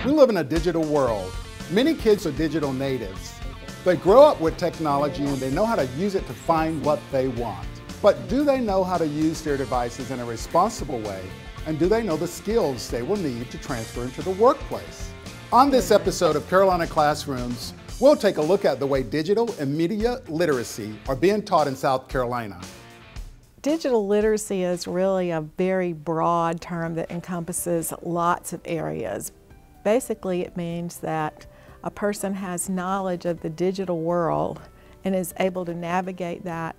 We live in a digital world. Many kids are digital natives. They grow up with technology and they know how to use it to find what they want. But do they know how to use their devices in a responsible way? And do they know the skills they will need to transfer into the workplace? On this episode of Carolina Classrooms, we'll take a look at the way digital and media literacy are being taught in South Carolina. Digital literacy is really a very broad term that encompasses lots of areas. Basically, it means that a person has knowledge of the digital world and is able to navigate that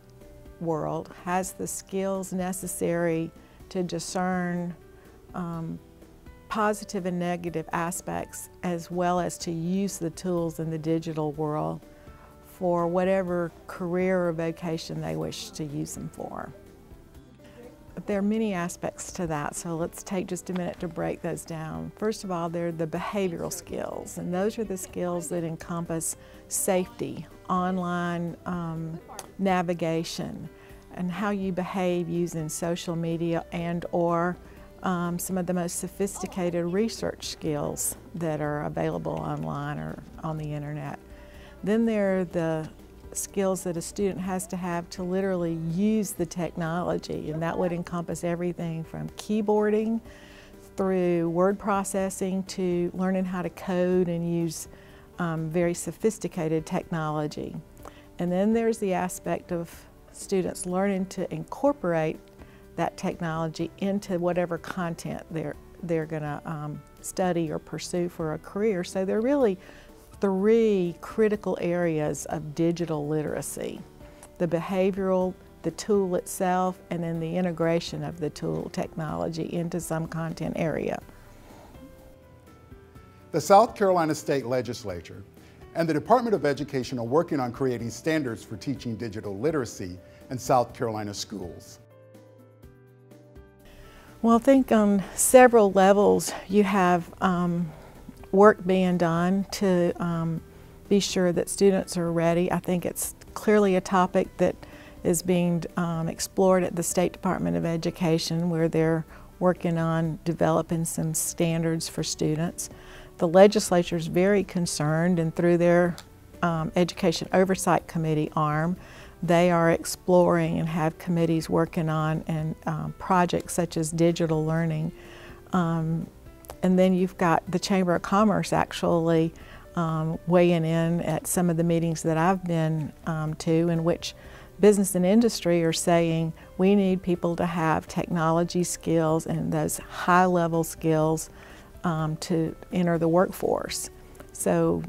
world, has the skills necessary to discern positive and negative aspects, as well as to use the tools in the digital world for whatever career or vocation they wish to use them for. There are many aspects to that, so let's take just a minute to break those down. First of all, they're the behavioral skills, and those are the skills that encompass safety, online navigation, and how you behave using social media and or some of the most sophisticated research skills that are available online or on the internet. Then there are the skills that a student has to have to literally use the technology, and that would encompass everything from keyboarding through word processing to learning how to code and use very sophisticated technology. And then there's the aspect of students learning to incorporate that technology into whatever content they're going to study or pursue for a career. So they're really three critical areas of digital literacy: the behavioral, the tool itself, and then the integration of the tool technology into some content area. The South Carolina State Legislature and the Department of Education are working on creating standards for teaching digital literacy in South Carolina schools. Well, I think on several levels you have work being done to be sure that students are ready. I think it's clearly a topic that is being explored at the State Department of Education, where they're working on developing some standards for students. The legislature is very concerned, and through their Education Oversight Committee arm, they are exploring and have committees working on and projects such as digital learning. And then you've got the Chamber of Commerce actually weighing in at some of the meetings that I've been to, in which business and industry are saying we need people to have technology skills and those high-level skills to enter the workforce. So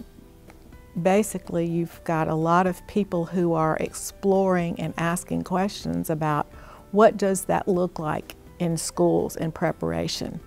basically you've got a lot of people who are exploring and asking questions about what does that look like in schools in preparation.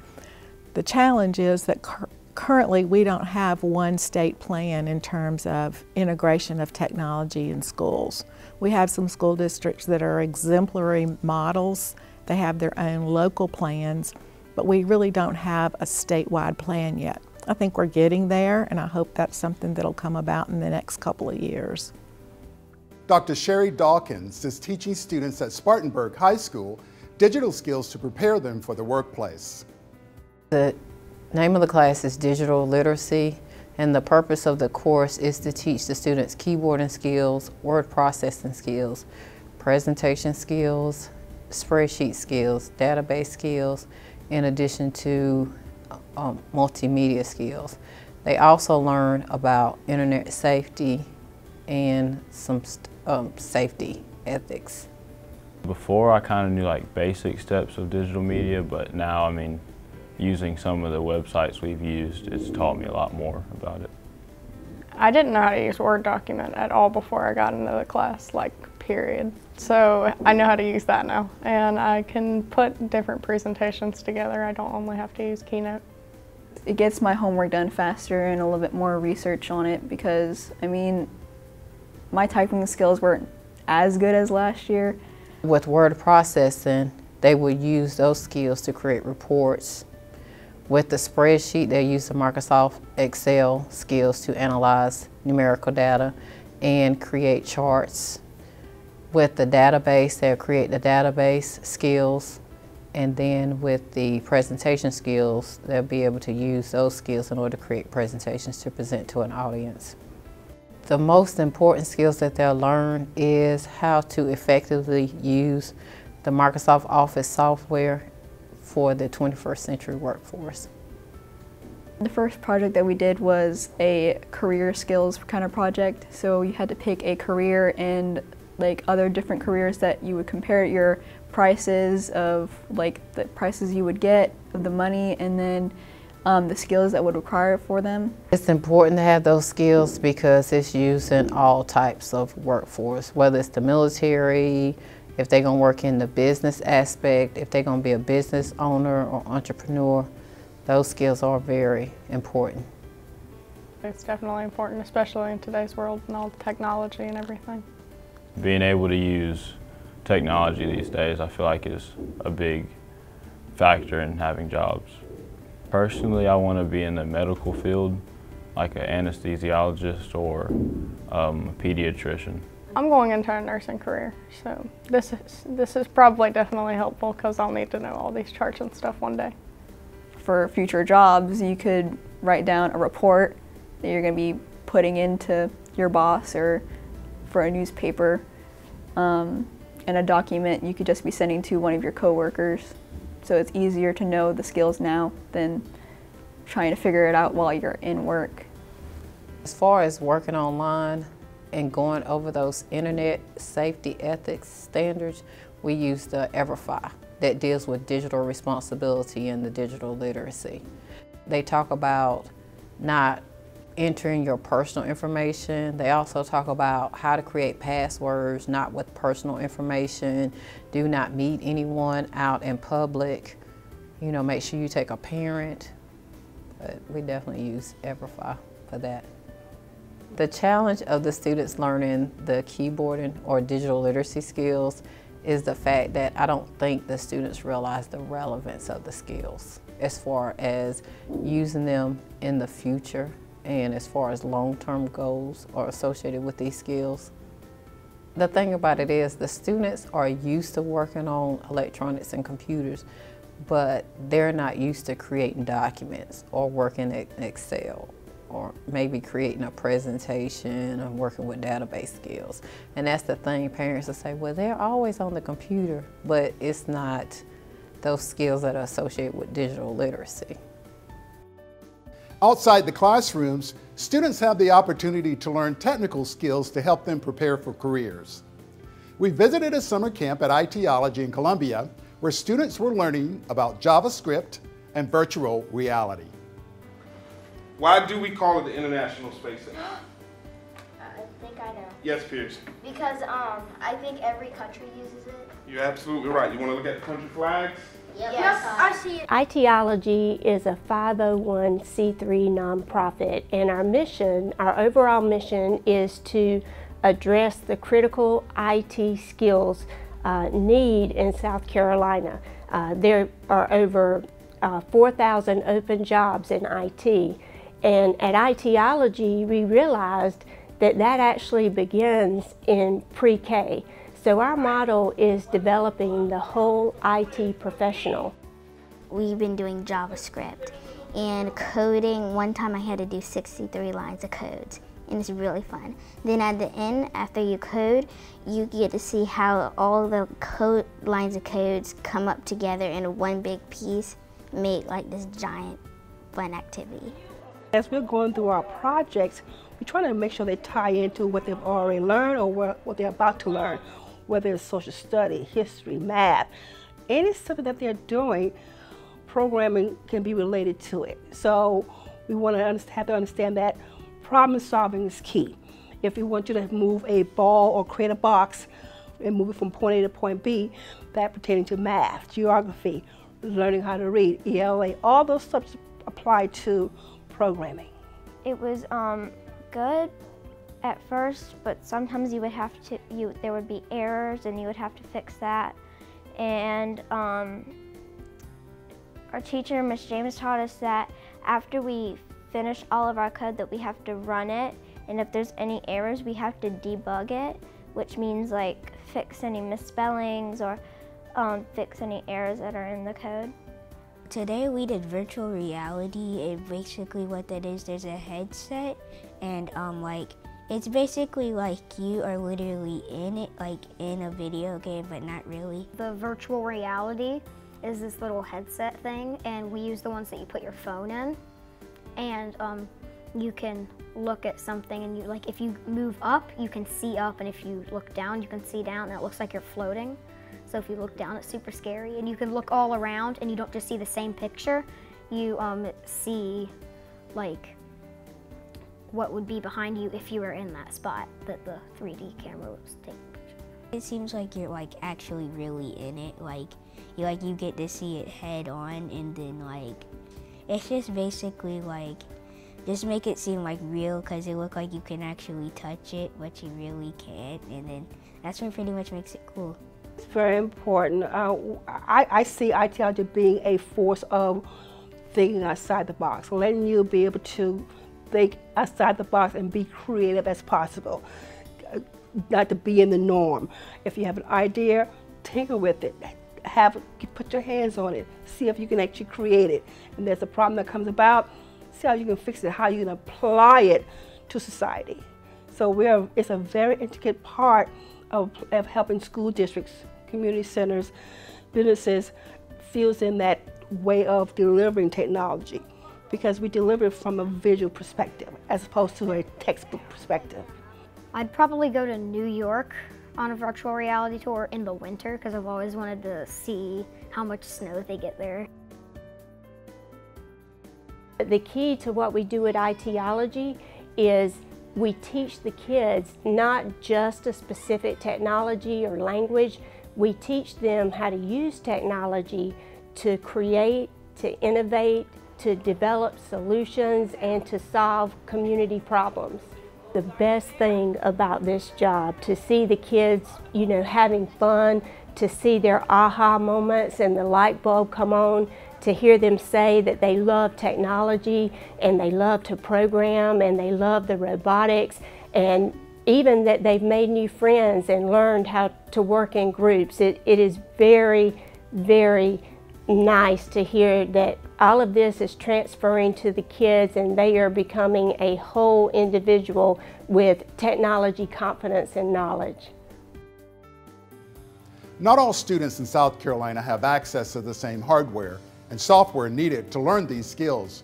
The challenge is that currently we don't have one state plan in terms of integration of technology in schools. We have some school districts that are exemplary models. They have their own local plans, but we really don't have a statewide plan yet. I think we're getting there, and I hope that's something that'll come about in the next couple of years. Dr. Sherri Dawkins is teaching students at Spartanburg High School digital skills to prepare them for the workplace. The name of the class is Digital Literacy, and the purpose of the course is to teach the students keyboarding skills, word processing skills, presentation skills, spreadsheet skills, database skills, in addition to multimedia skills. They also learn about internet safety and some safety ethics. Before I kind of knew like basic steps of digital media, but now, I mean, using some of the websites we've used, it's taught me a lot more about it. I didn't know how to use Word document at all before I got into the class, like, period. So I know how to use that now, and I can put different presentations together. I don't only have to use Keynote. It gets my homework done faster and a little bit more research on it, because, I mean, my typing skills weren't as good as last year. With word processing, they would use those skills to create reports. With the spreadsheet, they use the Microsoft Excel skills to analyze numerical data and create charts. With the database, they'll create the database skills And then with the presentation skills, they'll be able to use those skills in order to create presentations to present to an audience. The most important skills that they'll learn is how to effectively use the Microsoft Office software for the 21st century workforce. The first project that we did was a career skills kind of project. So you had to pick a career and like other different careers that you would compare your prices of like the prices you would get of the money, and then the skills that would require for them. It's important to have those skills because it's used in all types of workforce, whether it's the military, if they're going to work in the business aspect, if they're going to be a business owner or entrepreneur. Those skills are very important. It's definitely important, especially in today's world and all the technology and everything. Being able to use technology these days, I feel like is a big factor in having jobs. Personally, I want to be in the medical field, like an anesthesiologist or a pediatrician. I'm going into a nursing career, so this is probably definitely helpful because I'll need to know all these charts and stuff one day. For future jobs, you could write down a report that you're going to be putting into your boss or for a newspaper, and a document you could just be sending to one of your coworkers. So it's easier to know the skills now than trying to figure it out while you're in work. As far as working online and going over those internet safety ethics standards, we use the EverFi that deals with digital responsibility and the digital literacy. They talk about not entering your personal information. They also talk about how to create passwords, not with personal information. Do not meet anyone out in public. You know, make sure you take a parent. But we definitely use EverFi for that. The challenge of the students learning the keyboarding or digital literacy skills is the fact that I don't think the students realize the relevance of the skills as far as using them in the future and as far as long-term goals are associated with these skills. The thing about it is the students are used to working on electronics and computers, but they're not used to creating documents or working in Excel or maybe creating a presentation or working with database skills. And that's the thing, parents will say, well, they're always on the computer, but it's not those skills that are associated with digital literacy. Outside the classrooms, students have the opportunity to learn technical skills to help them prepare for careers. We visited a summer camp at IT-ology in Columbia, where students were learning about JavaScript and virtual reality. Why do we call it the International Space Center? I think I know. Yes, Pierce. Because I think every country uses it. You're absolutely right. You want to look at the country flags? Yep. Yes, I see it. IT-ology is a 501c3 nonprofit, and our overall mission is to address the critical IT skills need in South Carolina. There are over 4,000 open jobs in IT, and at IT-ology we realized that actually begins in pre-K. So our model is developing the whole IT professional. We've been doing JavaScript and coding. One time I had to do 63 lines of code, and it's really fun. Then at the end, after you code, you get to see how all the lines of codes come up together in one big piece, make like this giant fun activity. As we're going through our projects, we're trying to make sure they tie into what they've already learned or what they're about to learn. Whether it's social study, history, math, any something that they're doing, programming can be related to it. So we want to have to understand that problem solving is key. If we want you to move a ball or create a box and move it from point A to point B, that pertaining to math, geography, learning how to read, ELA, all those subjects apply to programming. It was good at first, but sometimes there would be errors and you would have to fix that. And our teacher, Ms. James, taught us that after we finish all of our code that we have to run it, and if there's any errors we have to debug it, which means like fix any misspellings or fix any errors that are in the code. Today we did virtual reality, and basically what that is, there's a headset, and it's basically like you are literally in it, like in a video game, but not really. The virtual reality is this little headset thing, and we use the ones that you put your phone in, and you can look at something, and if you move up, you can see up, and if you look down, you can see down, and it looks like you're floating. So if you look down, it's super scary, and you can look all around, and you don't just see the same picture. You see what would be behind you if you were in that spot that the 3D camera was taking pictures. It seems like you're actually really in it, you get to see it head on, and then it's just basically just make it seem real, because it looks like you can actually touch it, but you really can't, and then that's what pretty much makes it cool. It's very important. I see IT-ology being a force of thinking outside the box, letting you be able to think outside the box and be creative as possible, not to be in the norm. If you have an idea, tinker with it. Put your hands on it. See if you can actually create it. And there's a problem that comes about, see how you can fix it, how you can apply it to society. So it's a very intricate part of helping school districts, community centers, businesses, fields in that way of delivering technology, because we deliver it from a visual perspective as opposed to a textbook perspective. I'd probably go to New York on a virtual reality tour in the winter, because I've always wanted to see how much snow they get there. The key to what we do at IT-ology is we teach the kids not just a specific technology or language, we teach them how to use technology to create, to innovate, to develop solutions, and to solve community problems. The best thing about this job, to see the kids, having fun, to see their aha moments and the light bulb come on, to hear them say that they love technology and they love to program and they love the robotics, and even that they've made new friends and learned how to work in groups. It is very, very nice to hear that all of this is transferring to the kids and they are becoming a whole individual with technology confidence and knowledge. Not all students in South Carolina have access to the same hardware and software needed to learn these skills.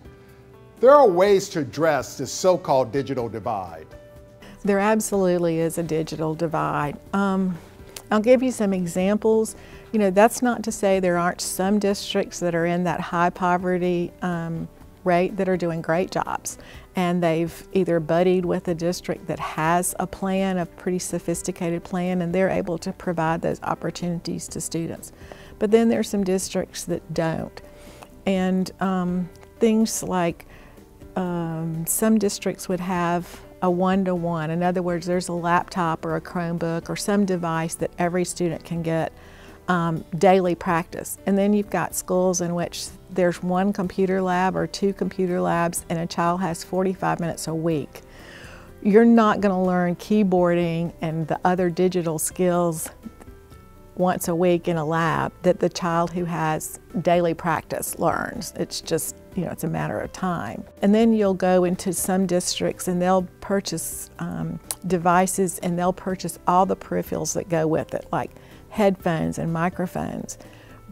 There are ways to address this so-called digital divide. There absolutely is a digital divide. I'll give you some examples. That's not to say there aren't some districts that are in that high poverty rate that are doing great jobs. And they've either buddied with a district that has a plan, a pretty sophisticated plan, and they're able to provide those opportunities to students. But then there's some districts that don't. And things like some districts would have a one-to-one. In other words, there's a laptop or a Chromebook or some device that every student can get daily practice. And then you've got schools in which there's one computer lab or two computer labs and a child has 45 minutes a week. You're not going to learn keyboarding and the other digital skills once a week in a lab that the child who has daily practice learns. It's just, it's a matter of time. And then you'll go into some districts and they'll purchase devices and they'll purchase all the peripherals that go with it, like headphones and microphones.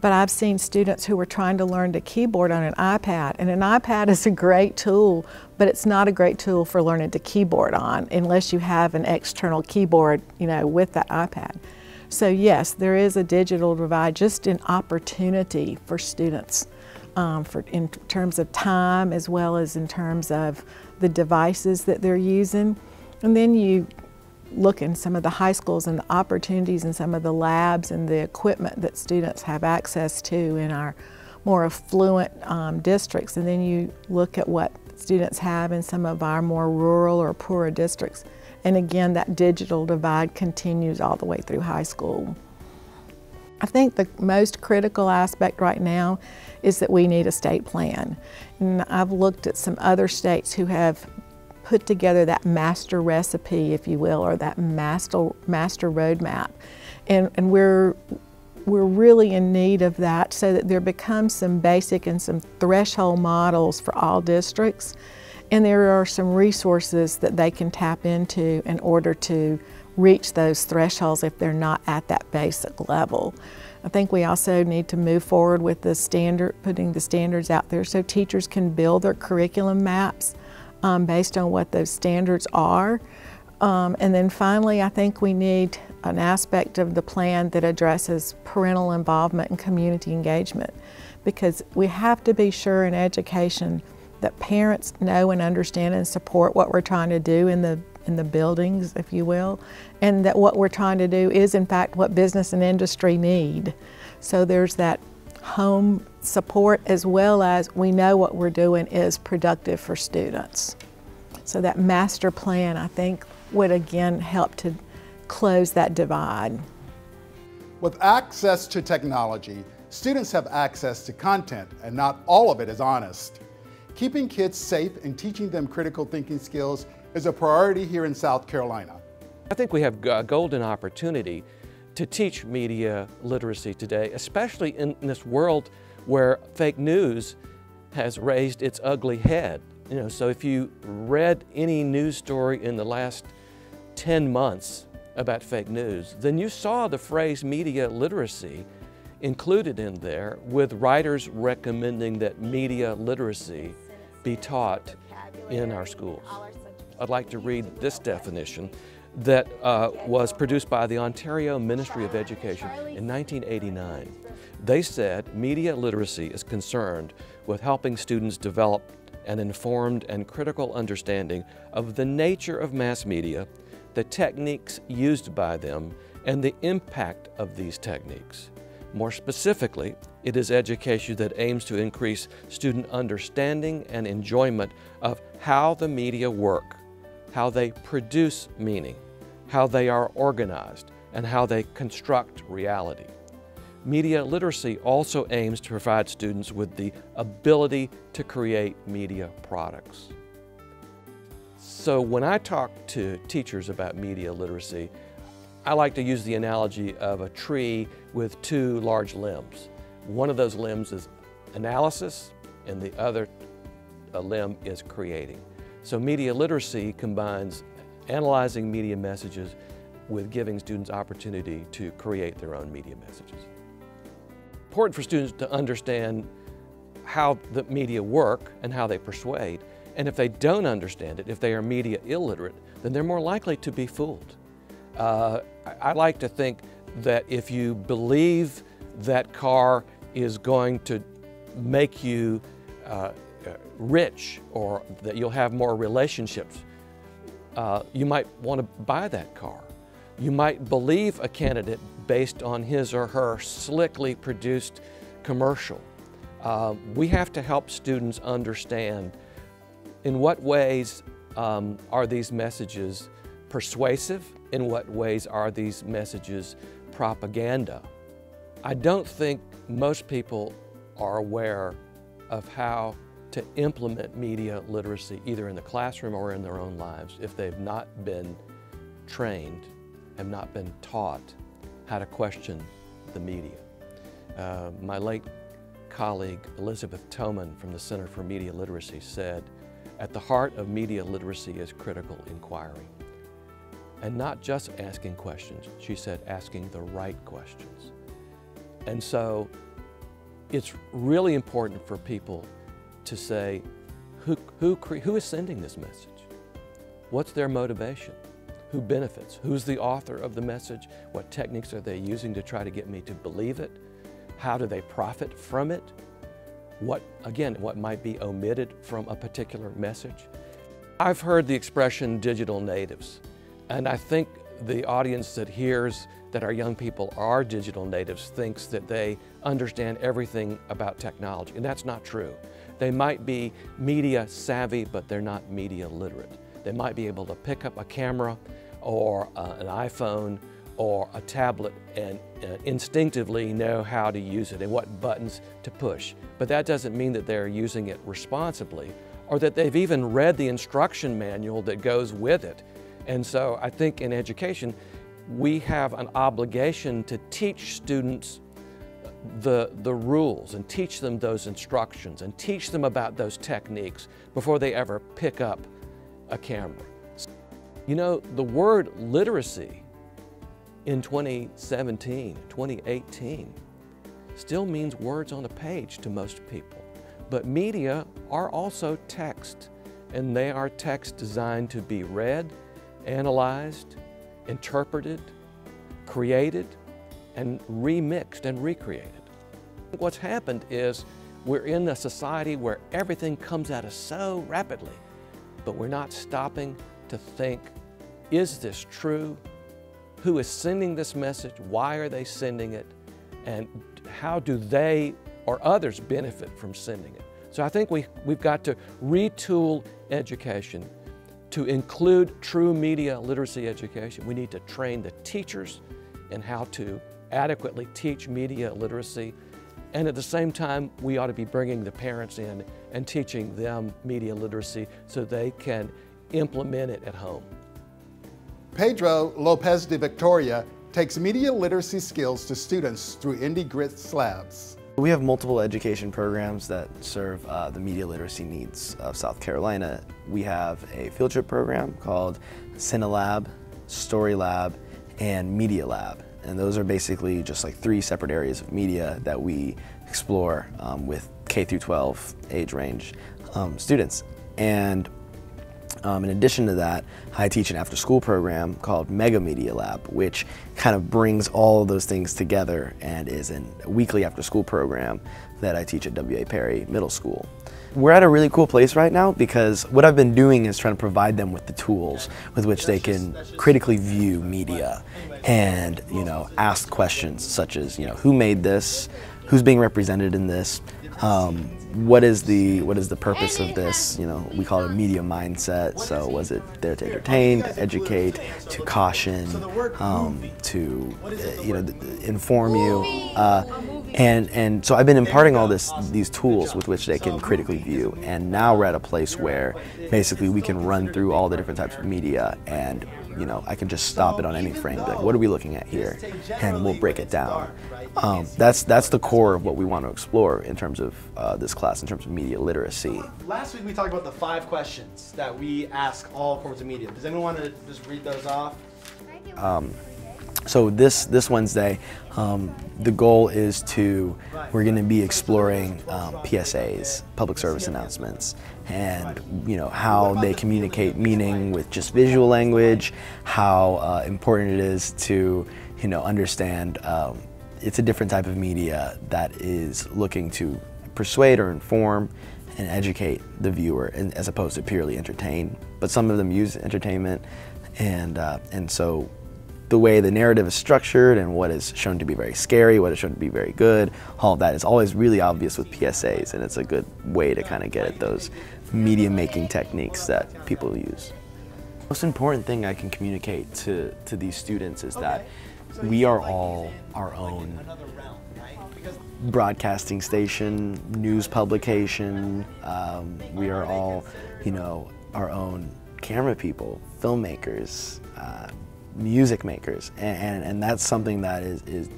But I've seen students who were trying to learn to keyboard on an iPad, and an iPad is a great tool, but it's not a great tool for learning to keyboard on unless you have an external keyboard, with that iPad. So yes, there is a digital divide just in opportunity for students, in terms of time as well as in terms of the devices that they're using. And then you look in some of the high schools and the opportunities in some of the labs and the equipment that students have access to in our more affluent districts. And then you look at what students have in some of our more rural or poorer districts. And again, that digital divide continues all the way through high school. I think the most critical aspect right now is that we need a state plan. And I've looked at some other states who have put together that master recipe, if you will, or that master roadmap. And we're we're really in need of that so that there becomes some basic and some threshold models for all districts. And there are some resources that they can tap into in order to reach those thresholds if they're not at that basic level. I think we also need to move forward with the putting the standards out there so teachers can build their curriculum maps based on what those standards are. And then finally, I think we need an aspect of the plan that addresses parental involvement and community engagement, because we have to be sure in education that parents know and understand and support what we're trying to do in the buildings, if you will, and that what we're trying to do is in fact what business and industry need. So there's that home support as well as we know what we're doing is productive for students. So that master plan, I think, would again help to close that divide. With access to technology, students have access to content, and not all of it is honest. Keeping kids safe and teaching them critical thinking skills is a priority here in South Carolina. I think we have a golden opportunity to teach media literacy today, especially in this world where fake news has raised its ugly head. So if you read any news story in the last 10 months about fake news, then you saw the phrase media literacy included in there, with writers recommending that media literacy be taught in our schools. I'd like to read this definition that was produced by the Ontario Ministry of Education in 1989. They said media literacy is concerned with helping students develop an informed and critical understanding of the nature of mass media, the techniques used by them, and the impact of these techniques. More specifically, it is education that aims to increase student understanding and enjoyment of how the media work, how they produce meaning, how they are organized, and how they construct reality. Media literacy also aims to provide students with the ability to create media products. So when I talk to teachers about media literacy, I like to use the analogy of a tree with two large limbs. One of those limbs is analysis, and the other limb is creating. So media literacy combines analyzing media messages with giving students opportunity to create their own media messages. Important for students to understand how the media work and how they persuade. And if they don't understand it, if they are media illiterate, then they're more likely to be fooled. I like to think that if you believe that car is going to make you rich, or that you'll have more relationships, you might want to buy that car. You might believe a candidate based on his or her slickly produced commercial. We have to help students understand in what ways are these messages persuasive, in what ways are these messages propaganda. I don't think most people are aware of how to implement media literacy either in the classroom or in their own lives if they've not been trained, have not been taught how to question the media. My late colleague Elizabeth Toman from the Center for Media Literacy said, "At the heart of media literacy is critical inquiry." And not just asking questions, she said asking the right questions. And so it's really important for people to say, who is sending this message? What's their motivation? Who benefits? Who's the author of the message? What techniques are they using to try to get me to believe it? How do they profit from it? What might be omitted from a particular message? I've heard the expression digital natives, and I think the audience that hears that our young people are digital natives thinks that they understand everything about technology, and that's not true. They might be media savvy, but they're not media literate. They might be able to pick up a camera or an iPhone or a tablet and instinctively know how to use it and what buttons to push. But that doesn't mean that they're using it responsibly or that they've even read the instruction manual that goes with it. And so I think in education, we have an obligation to teach students the rules and teach them those instructions and teach them about those techniques before they ever pick up a camera. You know, the word literacy in 2017, 2018 still means words on a page to most people. But media are also text, and they are text designed to be read, analyzed, interpreted, created, and remixed and recreated. What's happened is we're in a society where everything comes at us so rapidly, but we're not stopping to think, is this true? Who is sending this message? Why are they sending it? And how do they or others benefit from sending it? So I think we've got to retool education to include true media literacy education. We need to train the teachers in how to adequately teach media literacy. And at the same time, we ought to be bringing the parents in and teaching them media literacy so they can implement it at home. Pedro, Lopez-De-Victoria, takes media literacy skills to students through Indie Grits Labs. We have multiple education programs that serve the media literacy needs of South Carolina. We have a field trip program called CineLab, Story Lab, and Media Lab. And those are basically just like 3 separate areas of media that we explore with K through 12 age range students. And in addition to that, I teach an after-school program called Mega Media Lab, which kind of brings all of those things together and is a weekly after-school program that I teach at W.A. Perry Middle School. We're at a really cool place right now because what I've been doing is trying to provide them with the tools with which they can critically view media and, you know, ask questions such as, you know, who made this, who's being represented in this, what is the purpose of this? You know, we call it a media mindset. So was it there to entertain, to educate, to caution, to you know, inform you? And so I've been imparting all these tools with which they can critically view. And now we're at a place where basically we can run through all the different types of media, and you know, I can just stop it on any frame. Like, what are we looking at here? And we'll break it down. That's the core of what we want to explore in terms of this class, in terms of media literacy. Last week we talked about the 5 questions that we ask all forms of media. Does anyone want to just read those off? So this Wednesday, the goal is we're going to be exploring PSAs, public service announcements, and you know, how they communicate meaning with just visual language, how important it is to, you know, understand it's a different type of media that is looking to persuade or inform and educate the viewer, as opposed to purely entertain. But some of them use entertainment, and so the way the narrative is structured and what is shown to be very scary, what is shown to be very good, all of that is always really obvious with PSAs, and it's a good way to kind of get at those media making techniques that people use. The most important thing I can communicate to these students is that we are all our own broadcasting station, news publication. We are all, you know, our own camera people, filmmakers, music makers, and that's something that is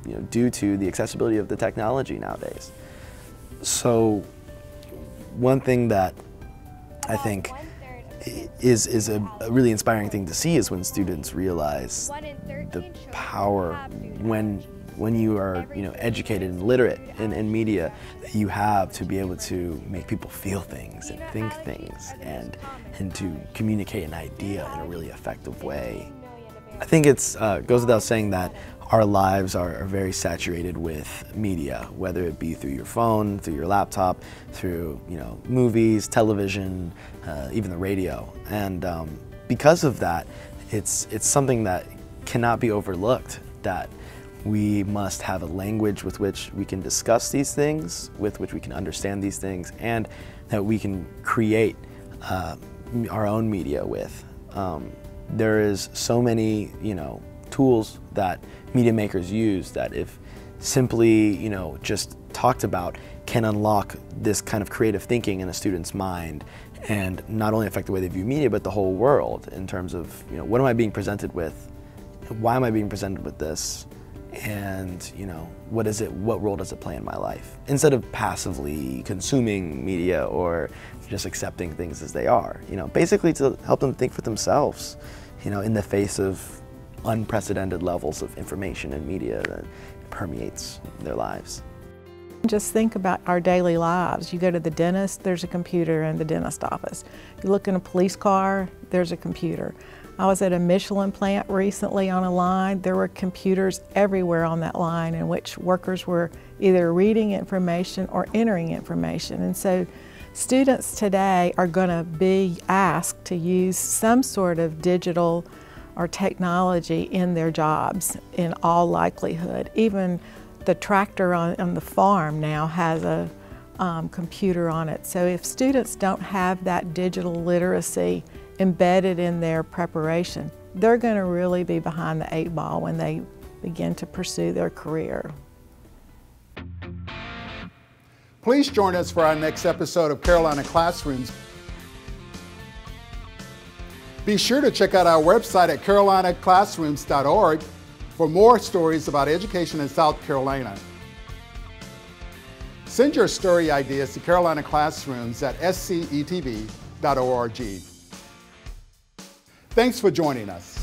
you know, due to the accessibility of the technology nowadays. So one thing that I think is a really inspiring thing to see is when students realize the power when you are, you know, educated and literate in media that you have to be able to make people feel things and think things and to communicate an idea in a really effective way. I think it goes without saying that our lives are very saturated with media, whether it be through your phone, through your laptop, through, you know, movies, television, even the radio. And because of that, it's something that cannot be overlooked, that we must have a language with which we can discuss these things, with which we can understand these things, and that we can create our own media with. There is so many, you know, tools that media makers use that, if simply, you know, just talked about, can unlock this kind of creative thinking in a student's mind and not only affect the way they view media, but the whole world in terms of, you know, what am I being presented with? Why am I being presented with this? and what role does it play in my life, instead of passively consuming media or just accepting things as they are. Basically to help them think for themselves, in the face of unprecedented levels of information and media that permeates their lives. Just think about our daily lives. You go to the dentist, there's a computer in the dentist office. You look in a police car, there's a computer. I was at a Michelin plant recently on a line. There were computers everywhere on that line in which workers were either reading information or entering information. And so students today are going to be asked to use some sort of digital or technology in their jobs in all likelihood. Even the tractor on the farm now has a computer on it. So if students don't have that digital literacy embedded in their preparation, they're going to really be behind the 8 ball when they begin to pursue their career. Please join us for our next episode of Carolina Classrooms. Be sure to check out our website at carolinaclassrooms.org for more stories about education in South Carolina. Send your story ideas to Carolina Classrooms at scetv.org. Thanks for joining us.